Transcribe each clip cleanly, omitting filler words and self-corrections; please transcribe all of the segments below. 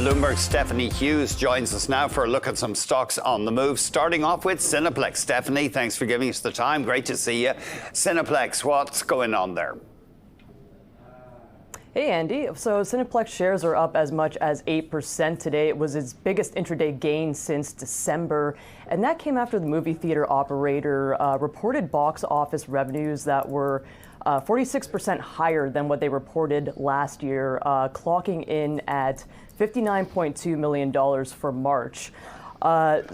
Bloomberg's Stephanie Hughes joins us now for a look at some stocks on the move, starting off with Cineplex. Stephanie, thanks for giving us the time. Great to see you. Cineplex, what's going on there? Hey, Andy. So Cineplex shares are up as much as 8% today. It was its biggest intraday gain since December. And that came after the movie theater operator reported box office revenues that were 46% higher than what they reported last year, clocking in at $59.2 million for March. That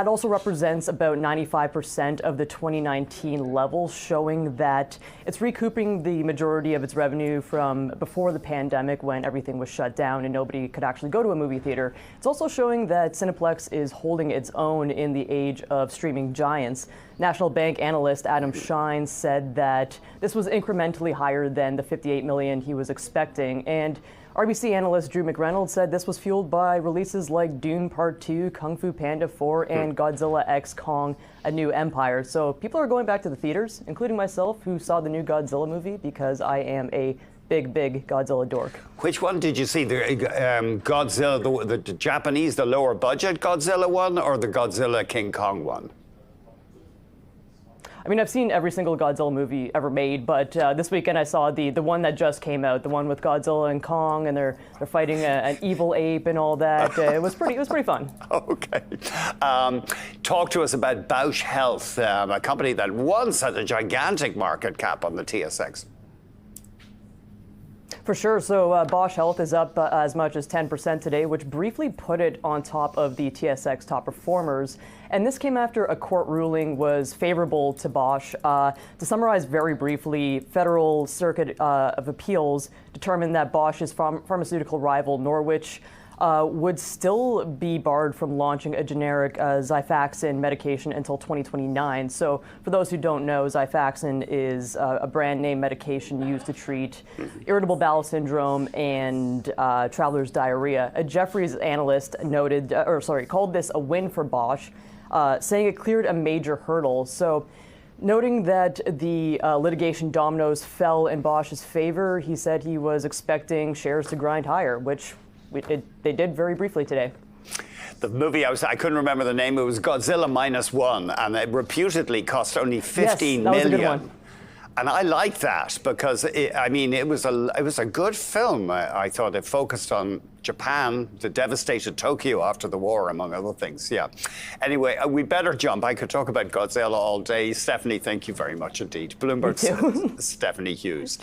also represents about 95% of the 2019 level, showing that it's recouping the majority of its revenue from before the pandemic when everything was shut down and nobody could actually go to a movie theater. It's also showing that Cineplex is holding its own in the age of streaming giants. National Bank analyst Adam Shine said that this was incrementally higher than the $58 million he was expecting. And RBC analyst Drew McReynolds said this was fueled by releases like Dune Part 2, Kung Fu Panda 4, and Godzilla x Kong: A New Empire. So people are going back to the theaters, including myself, who saw the new Godzilla movie because I am a big Godzilla dork. Which one did you see? The Godzilla, the Japanese, the lower budget Godzilla one, or the Godzilla King Kong one? I mean, I've seen every single Godzilla movie ever made, but this weekend I saw the one that just came out, the one with Godzilla and Kong, and they're fighting an evil ape and all that. It was pretty fun. Okay. Talk to us about Bausch Health, a company that once had a gigantic market cap on the TSX. For sure. So Bausch Health is up as much as 10% today, which briefly put it on top of the TSX top performers. And this came after a court ruling was favorable to Bausch. To summarize very briefly, Federal Circuit of Appeals determined that Bausch's pharmaceutical rival, Norwich, would still be barred from launching a generic Xifaxan medication until 2029. So for those who don't know, Xifaxan is a brand name medication used to treat irritable bowel syndrome and traveler's diarrhea. A Jefferies analyst called this a win for Bausch, saying it cleared a major hurdle. So noting that the litigation dominoes fell in Bausch's favor, he said he was expecting shares to grind higher, which they did very briefly today. The movie, I couldn't remember the name. It was Godzilla -1, and it reputedly cost only $15 million. Was a good one. And I like that because it was a good film. I thought it focused on Japan, the devastated Tokyo after the war, among other things. Yeah. Anyway, we better jump. I could talk about Godzilla all day. Stephanie, thank you very much indeed. Bloomberg's Stephanie Hughes.